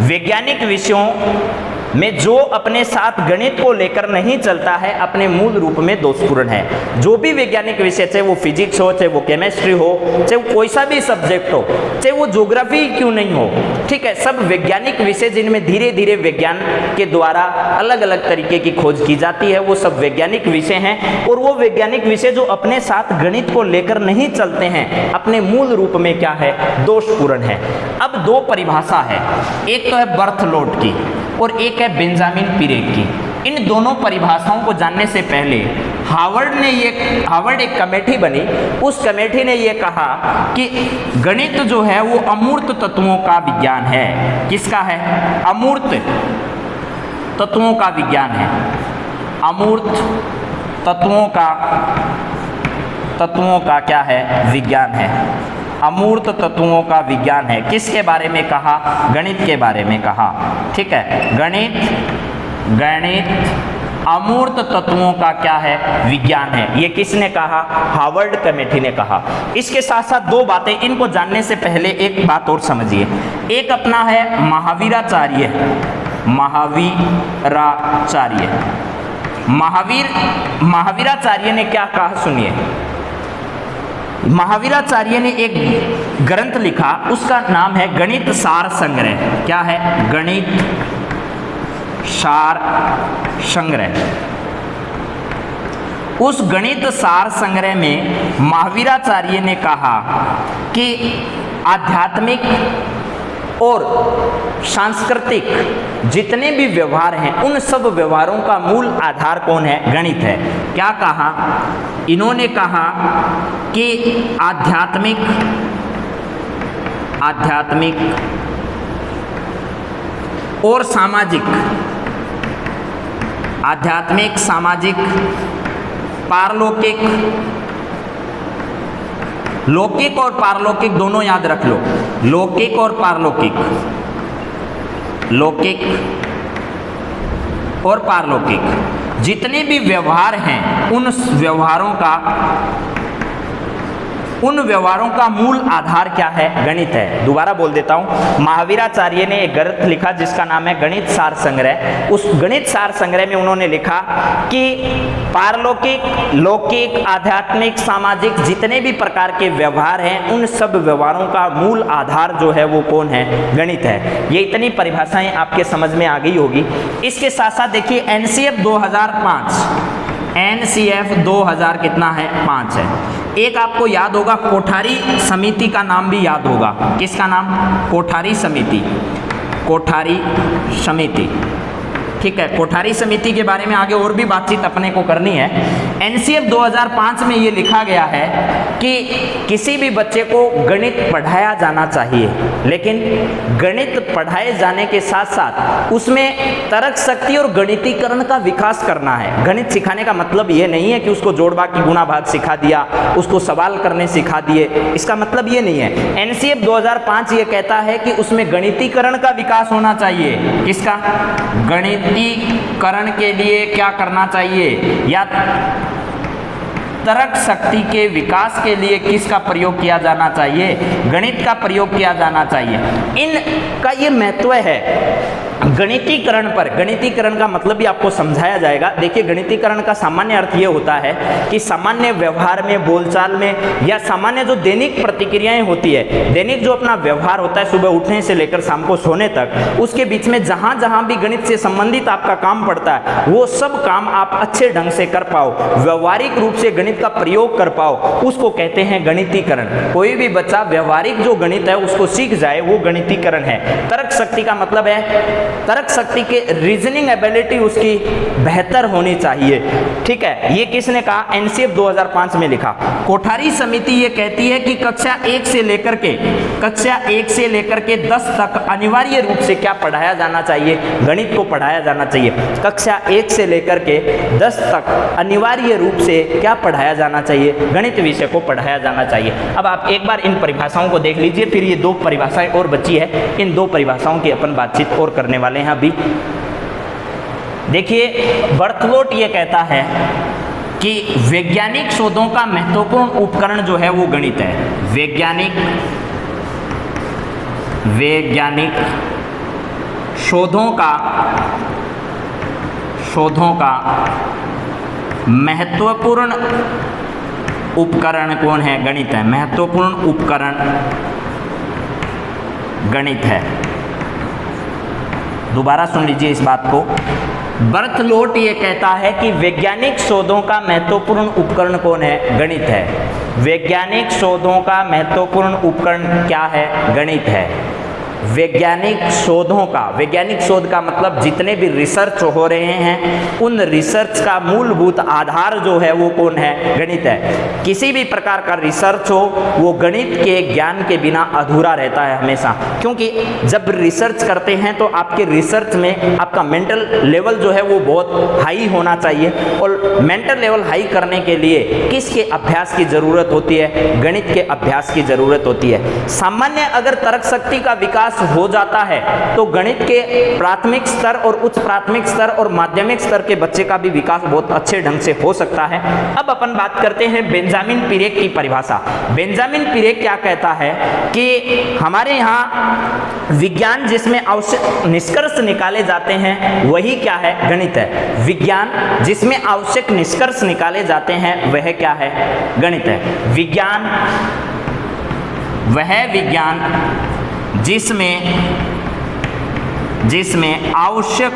Speaker 1: वैज्ञानिक विषयों में जो अपने साथ गणित को लेकर नहीं चलता है, अपने मूल रूप में दोषपूर्ण है। जो भी वैज्ञानिक विषय, चाहे वो फिजिक्स हो, चाहे वो केमिस्ट्री हो, चाहे वो कोई सा भी सब्जेक्ट हो, चाहे वो ज्योग्राफी क्यों नहीं हो, ठीक है, सब वैज्ञानिक विषय जिनमें धीरे धीरे विज्ञान के द्वारा अलग अलग तरीके की खोज की जाती है, वो सब वैज्ञानिक विषय हैं। और वो वैज्ञानिक विषय जो अपने साथ गणित को लेकर नहीं चलते हैं, अपने मूल रूप में क्या है? दोषपूर्ण है। अब दो परिभाषा है, एक तो है बर्थलोट की और एक है बेंजामिन पिरेग की। इन दोनों परिभाषाओं को जानने से पहले हार्वर्ड एक कमेटी बनी, उस कमेटी ने ये कहा कि गणित जो है वो अमूर्त तत्वों का विज्ञान है। किसका है? अमूर्त तत्वों का विज्ञान है। अमूर्त तत्वों का क्या है? विज्ञान है। अमूर्त तत्वों का विज्ञान है। किसके बारे में कहा? गणित के बारे में कहा। ठीक है, गणित अमूर्त तत्वों का क्या है? विज्ञान है। ये किसने कहा? हार्वर्ड कमेटी ने कहा। इसके साथ साथ दो बातें, इनको जानने से पहले एक बात और समझिए। एक अपना है महावीराचार्य। महावीराचार्य ने क्या कहा सुनिए। महावीराचार्य ने एक ग्रंथ लिखा, उसका नाम है गणित सार संग्रह। क्या है? गणित सार संग्रह। उस गणित सार संग्रह में महावीराचार्य ने कहा कि आध्यात्मिक और सांस्कृतिक जितने भी व्यवहार हैं, उन सब व्यवहारों का मूल आधार कौन है? गणित है। क्या कहा इन्होंने? कहा कि आध्यात्मिक और सामाजिक, आध्यात्मिक, सामाजिक, पारलौकिक, लौकिक और पारलौकिक दोनों याद रख लो। लौकिक और पारलौकिक, लौकिक और पारलौकिक जितने भी व्यवहार हैं, उन व्यवहारों का मूल आधार क्या है? गणित है। दोबारा बोल देता हूं, महावीराचार्य ने एक ग्रंथ लिखा जिसका नाम है गणित सार संग्रह। उस गणित सार संग्रह में उन्होंने लिखा कि पारलौकिक, लौकिक, आध्यात्मिक, सामाजिक जितने भी प्रकार के व्यवहार हैं, उन सब व्यवहारों का मूल आधार जो है वो कौन है? गणित है। ये इतनी परिभाषाएं आपके समझ में आ गई होगी। इसके साथ साथ देखिए एनसीएफ 2005, एनसीएफ 2000 कितना है? 5 है। एक आपको याद होगा, कोठारी समिति का नाम भी याद होगा। किसका नाम? कोठारी समिति। कोठारी समिति, ठीक है। कोठारी समिति के बारे में आगे और भी बातचीत अपने को करनी है। एनसीएफ 2005 में ये लिखा गया है कि किसी भी बच्चे को गणित पढ़ाया जाना चाहिए, लेकिन गणित पढ़ाए जाने के साथ साथ उसमें तर्क शक्ति और गणितीकरण का विकास करना है। गणित सिखाने का मतलब ये नहीं है कि उसको जोड़ भाग की गुणा भाग सिखा दिया, उसको सवाल करने सिखा दिए, इसका मतलब ये नहीं है। एनसीएफ 2005 ये कहता है कि उसमें गणितीकरण का विकास होना चाहिए। किसका? गणितीकरण के लिए क्या करना चाहिए? या तर्क शक्ति के विकास के लिए किसका प्रयोग किया जाना चाहिए? गणित का प्रयोग किया जाना चाहिए। इनका ये महत्व है गणितीकरण पर। गणितीकरण का मतलब भी आपको समझाया जाएगा। देखिए, गणितीकरण का सामान्य अर्थ ये होता है कि सामान्य व्यवहार में, बोलचाल में, या सामान्य जो दैनिक प्रतिक्रियाएं होती है, दैनिक जो अपना व्यवहार होता है सुबह उठने से लेकर शाम को सोने तक, उसके बीच में जहां जहां भी गणित से संबंधित आपका काम पड़ता है, वो सब काम आप अच्छे ढंग से कर पाओ, व्यवहारिक रूप से गणित का प्रयोग कर पाओ, उसको कहते हैं गणितीकरण। कोई भी बच्चा व्यवहारिक जो गणित है उसको सीख जाए, वो गणितीकरण है। तर्क शक्ति का मतलब है तर्क शक्ति के रीजनिंग एबिलिटी उसकी बेहतर होनी चाहिए। ठीक है, ये किसने कहा? एनसीएफ 2005 में लिखा। कोठारी समिति ये कहती है कि कक्षा 1 से लेकर के 10 तक अनिवार्य रूप से क्या पढ़ाया जाना चाहिए? गणित को पढ़ाया जाना चाहिए। कक्षा 1 से लेकर के 10 तक अनिवार्य रूप से क्या पढ़ाया जाना चाहिए? गणित विषय को पढ़ाया जाना चाहिए। अब आप एक बार इन परिभाषाओं को देख लीजिए, फिर ये 2 परिभाषाएं और बची है, इन 2 परिभाषाओं की अपन बातचीत और करने वाले हैं अभी। देखिए, बर्थलोट ये कहता है कि वैज्ञानिक शोधों का महत्वपूर्ण उपकरण जो है वो गणित है। वैज्ञानिक शोधों का महत्वपूर्ण उपकरण कौन है? गणित है। महत्वपूर्ण उपकरण गणित है। दोबारा सुन लीजिए इस बात को। बर्थलोट ये कहता है कि वैज्ञानिक शोधों का महत्वपूर्ण उपकरण कौन है? गणित है। वैज्ञानिक शोधों का महत्वपूर्ण उपकरण क्या है? गणित है। वैज्ञानिक शोधों का, वैज्ञानिक शोध का मतलब जितने भी रिसर्च हो रहे हैं उन रिसर्च का मूलभूत आधार जो है वो कौन है? गणित है। किसी भी प्रकार का रिसर्च हो वो गणित के ज्ञान के बिना अधूरा रहता है हमेशा, क्योंकि जब रिसर्च करते हैं तो आपके रिसर्च में आपका मेंटल लेवल जो है वो बहुत हाई होना चाहिए, और मेंटल लेवल हाई करने के लिए किसके अभ्यास की जरूरत होती है? गणित के अभ्यास की जरूरत होती है। सामान्य अगर तर्क शक्ति का विकास हो जाता है तो गणित के प्राथमिक स्तर और उच्च प्राथमिक स्तर और माध्यमिक स्तर के बच्चे का भी विकास बहुत अच्छे ढंग से हो सकता है। अब अपन बात करते हैं बेंजामिन पिरेक की परिभाषा। बेंजामिन पिरेक क्या कहता है कि हमारे यहाँ विज्ञान जिसमें आवश्यक निष्कर्ष निकाले जाते हैं वही क्या है? गणित है। विज्ञान जिसमें आवश्यक निष्कर्ष निकाले जाते हैं वह क्या है? गणित है। विज्ञान वह विज्ञान जिसमें आवश्यक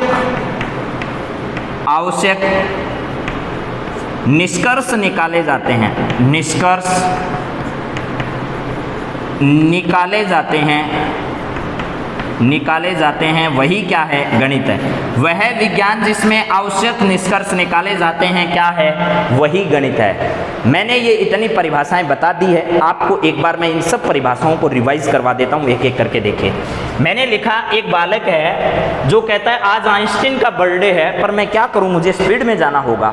Speaker 1: निष्कर्ष निकाले जाते हैं, निष्कर्ष निकाले जाते हैं वही क्या है? गणित है। वह विज्ञान जिसमें आवश्यक निष्कर्ष निकाले जाते हैं क्या है? वही गणित है। मैंने ये इतनी परिभाषाएं बता दी है, आपको एक बार मैं इन सब परिभाषाओं को रिवाइज करवा देता हूँ, एक एक करके देखिए। मैंने लिखा एक बालक है जो कहता है आज आइंस्टीन का बर्थडे है पर मैं क्या करूँ, मुझे स्पीड में जाना होगा।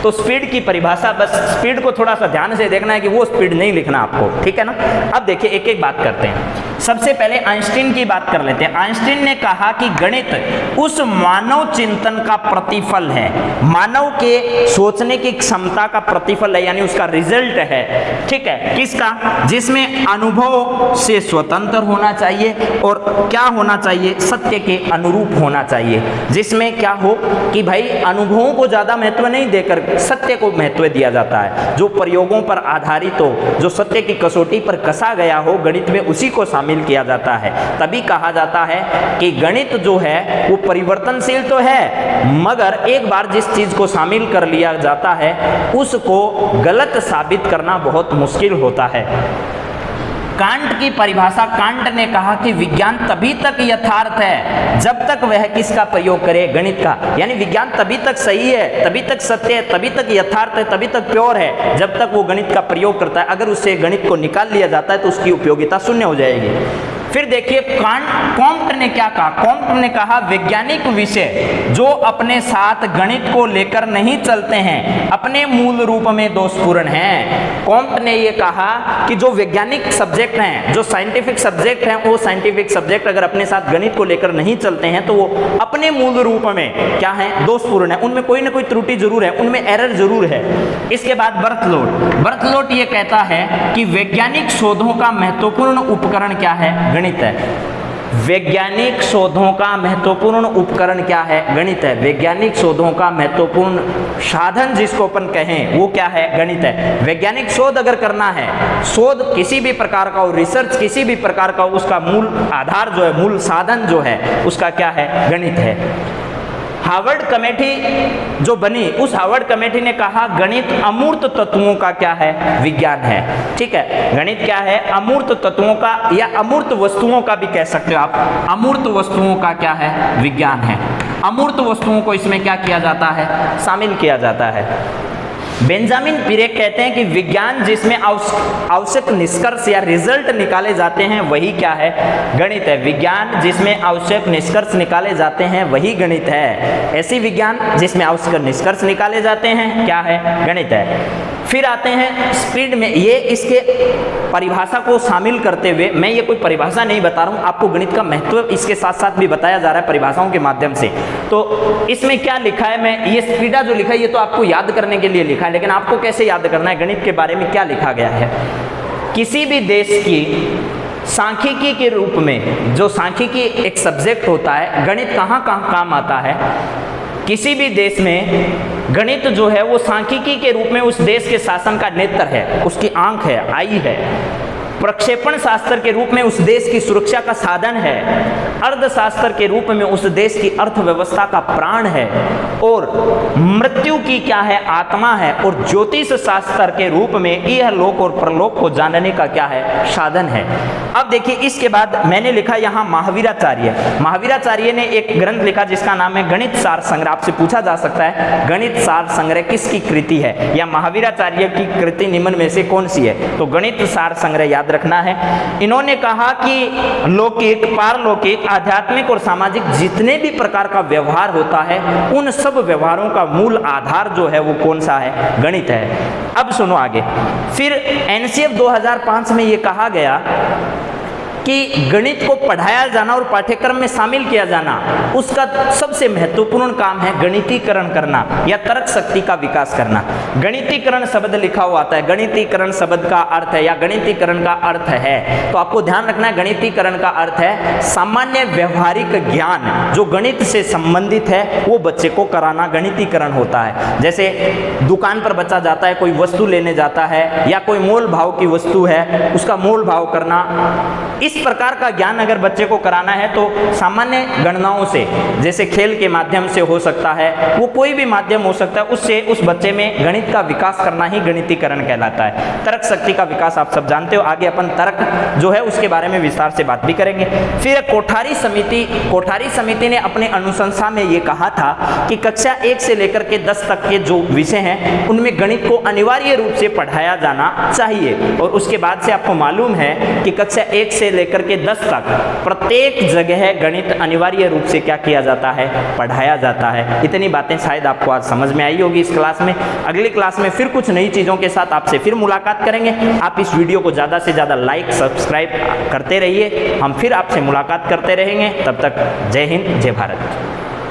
Speaker 1: तो स्पीड की परिभाषा, बस स्पीड को थोड़ा सा ध्यान से देखना है कि वो स्पीड नहीं लिखना आपको, ठीक है ना। अब देखिए एक एक बात करते हैं। सबसे पहले आइंस्टीन की बात कर लेते हैं। आइंस्टीन ने कहा कि गणित उस मानव चिंतन का प्रतिफल है, मानव के सोचने की क्षमता का प्रतिफल है, यानी उसका रिजल्ट है, ठीक है। किसका? जिसमें अनुभव से स्वतंत्र होना चाहिए और क्या होना चाहिए? सत्य के अनुरूप होना चाहिए। जिसमें क्या हो कि भाई अनुभवों को ज्यादा महत्व नहीं देकर सत्य को महत्व दिया जाता है, जो प्रयोगों पर आधारित हो, जो सत्य की कसौटी पर कसा गया हो, गणित में उसी को शामिल किया जाता है। तभी कहा जाता है कि गणित जो है वो परिवर्तनशील तो है, मगर एक बार जिस चीज को शामिल कर लिया जाता है उसको गलत साबित करना बहुत मुश्किल होता है। कांट की परिभाषा, कांट ने कहा कि विज्ञान तभी तक यथार्थ है जब तक वह किसका प्रयोग करे? गणित का। यानी विज्ञान तभी तक सही है, तभी तक सत्य है, तभी तक यथार्थ है, तभी तक प्योर है जब तक वो गणित का प्रयोग करता है। अगर उससे गणित को निकाल लिया जाता है तो उसकी उपयोगिता शून्य हो जाएगी। फिर देखिए कॉम्ट ने क्या कहा? कॉम्ट ने कहा वैज्ञानिक विषय जो अपने साथ गणित को लेकर नहीं चलते हैं अपने मूल रूप में दोषपूर्ण हैं। कॉम्ट ने ये कहा कि जो वैज्ञानिक सब्जेक्ट हैं, जो साइंटिफिक सब्जेक्ट हैं, वो साइंटिफिक सब्जेक्ट अगर अपने साथ गणित को लेकर नहीं चलते हैं तो वो अपने मूल रूप में क्या है? दोषपूर्ण है। उनमें कोई ना कोई त्रुटि जरूर है, उनमें एरर जरूर है। इसके बाद बर्थलोट ये कहता है कि वैज्ञानिक शोधों का महत्वपूर्ण उपकरण क्या है? गणित है। वैज्ञानिक शोधों का महत्वपूर्ण उपकरण क्या है? गणित है। वैज्ञानिक शोधों का महत्वपूर्ण साधन जिसको अपन कहें वो क्या है? गणित है। वैज्ञानिक शोध अगर करना है, शोध किसी भी प्रकार का हो, रिसर्च किसी भी प्रकार का हो, उसका मूल आधार जो है, मूल साधन जो है उसका क्या है? गणित है। हार्वर्ड कमेटी जो बनी, उस हार्वर्ड कमेटी ने कहा गणित अमूर्त तत्वों का क्या है? विज्ञान है, ठीक है। गणित क्या है? अमूर्त तत्वों का या अमूर्त वस्तुओं का भी कह सकते हो आप। अमूर्त वस्तुओं का क्या है? विज्ञान है। अमूर्त वस्तुओं को इसमें क्या किया जाता है? शामिल किया जाता है। बेंजामिन पिरेक कहते हैं कि विज्ञान जिसमें आवश्यक निष्कर्ष या रिजल्ट निकाले जाते हैं वही क्या है? गणित है। विज्ञान जिसमें आवश्यक निष्कर्ष निकाले जाते हैं वही गणित है। ऐसी विज्ञान जिसमें आवश्यक निष्कर्ष निकाले जाते हैं क्या है? गणित है। फिर आते हैं स्पीड में। ये इसके परिभाषा को शामिल करते हुए, मैं ये कोई परिभाषा नहीं बता रहा हूँ, आपको गणित का महत्व इसके साथ साथ भी बताया जा रहा है परिभाषाओं के माध्यम से। तो इसमें क्या लिखा है, मैं ये स्पीडा जो लिखा है ये तो आपको याद करने के लिए लिखा है, लेकिन आपको कैसे याद करना है, गणित के बारे में क्या लिखा गया है। किसी भी देश की सांख्यिकी के रूप में, जो सांख्यिकी एक सब्जेक्ट होता है, गणित कहाँ कहाँ काम आता है? किसी भी देश में गणित जो है वो सांख्यिकी के रूप में उस देश के शासन का नेत्र है, उसकी आंख है, आई है। प्रक्षेपण शास्त्र के रूप में उस देश की सुरक्षा का साधन है, अर्थशास्त्र के रूप में उस देश की अर्थव्यवस्था का प्राण है, और मृत्यु की क्या है, आत्मा है, और ज्योतिष शास्त्र के रूप में यह लोक और परलोक को जानने का क्या है, साधन है। अब देखिए इसके बाद मैंने लिखा यहाँ महावीराचार्य ने एक ग्रंथ लिखा जिसका नाम है गणित सार संग्रह। आपसे पूछा जा सकता है गणित सार संग्रह किसकी कृति है, या महावीराचार्य की कृति निम्न में से कौन सी है, तो गणित सार संग्रह याद रखना है। इन्होंने कहा कि लौकिक, पारलौकिक, आध्यात्मिक और सामाजिक जितने भी प्रकार का व्यवहार होता है उन सब व्यवहारों का मूल आधार जो है वो कौन सा है, गणित है। अब सुनो आगे, फिर एनसीएफ 2005 में ये कहा गया कि गणित को पढ़ाया जाना और पाठ्यक्रम में शामिल किया जाना उसका सबसे महत्वपूर्ण काम है गणितीकरण करना या तर्क शक्ति का विकास करना। गणितीकरण शब्द लिखा हुआ आता है, गणितीकरण शब्द का अर्थ है या गणितीकरण का अर्थ है, तो आपको ध्यान रखना है गणितीकरण का अर्थ है सामान्य व्यवहारिक ज्ञान जो गणित से संबंधित है वो बच्चे को कराना गणितीकरण होता है। जैसे दुकान पर बच्चा जाता है, कोई वस्तु लेने जाता है या कोई मोल भाव की वस्तु है उसका मोल भाव करना, इस प्रकार का ज्ञान अगर बच्चे को कराना है तो सामान्य गणनाओं से, जैसे खेल के माध्यम से हो सकता है, वो कोई भी माध्यम हो सकता है, उससे उस बच्चे में गणित का विकास करना ही गणितीकरण कहलाता है। तर्क शक्ति का विकास आप सब जानते हो, आगे अपन तर्क जो है उसके बारे में विस्तार से बात भी करेंगे। फिर कोठारी समिति ने अपने अनुशंसा में ये कहा था कि कक्षा 1 से लेकर के 10 तक के जो विषय हैं उनमें गणित को अनिवार्य रूप से पढ़ाया जाना चाहिए, और उसके बाद से आपको मालूम है कि कक्षा 1 से लेकर के 10 तक प्रत्येक जगह गणित अनिवार्य रूप से क्या किया जाता है, पढ़ाया जाता है। इतनी बातें शायद आपको आज समझ में आई होगी इस क्लास में। अगली क्लास में फिर कुछ नई चीज़ों के साथ आपसे फिर मुलाकात करेंगे। आप इस वीडियो को ज़्यादा से ज़्यादा लाइक सब्सक्राइब करते रहिए, हम फिर आपसे मुलाकात करते रहेंगे। तब तक जय हिंद, जय भारत।